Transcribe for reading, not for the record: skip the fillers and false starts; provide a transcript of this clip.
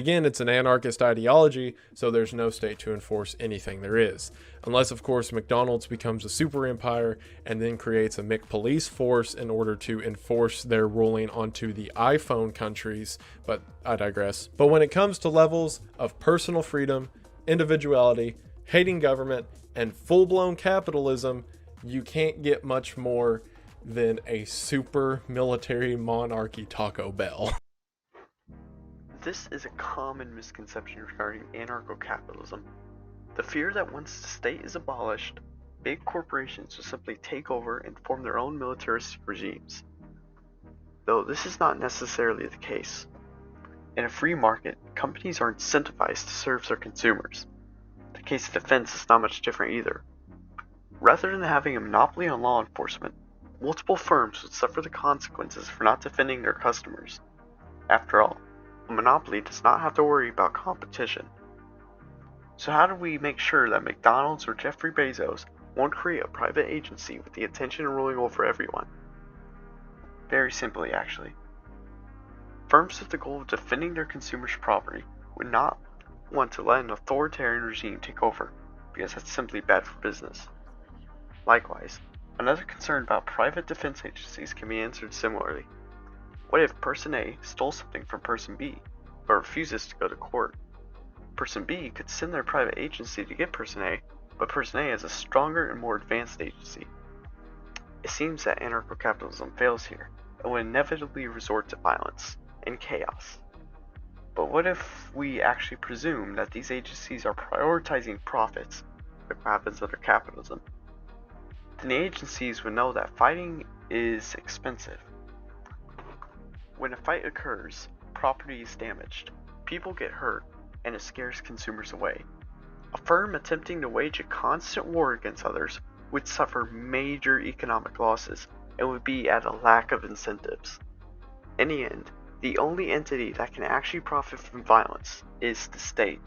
Again, it's an anarchist ideology, so there's no state to enforce anything there is. Unless, of course, McDonald's becomes a super empire and then creates a McPolice force in order to enforce their ruling onto the iPhone countries, but I digress. But when it comes to levels of personal freedom, individuality, hating government, and full-blown capitalism, you can't get much more than a super military monarchy Taco Bell. This is a common misconception regarding anarcho-capitalism. The fear that once the state is abolished, big corporations will simply take over and form their own militaristic regimes. Though this is not necessarily the case. In a free market, companies are incentivized to serve their consumers. The case of defense is not much different either. Rather than having a monopoly on law enforcement, multiple firms would suffer the consequences for not defending their customers. After all, a monopoly does not have to worry about competition. So how do we make sure that McDonald's or Jeffrey Bezos won't create a private agency with the intention of ruling over everyone? Very simply, actually. Firms with the goal of defending their consumers' property would not want to let an authoritarian regime take over, because that's simply bad for business. Likewise, another concern about private defense agencies can be answered similarly. What if person A stole something from person B, but refuses to go to court? Person B could send their private agency to get person A, but person A has a stronger and more advanced agency. It seems that anarcho-capitalism fails here, and will inevitably resort to violence and chaos. But what if we actually presume that these agencies are prioritizing profits, like what happens under capitalism? Then the agencies would know that fighting is expensive. When a fight occurs, property is damaged, people get hurt, and it scares consumers away. A firm attempting to wage a constant war against others would suffer major economic losses and would be at a lack of incentives. In the end, the only entity that can actually profit from violence is the state.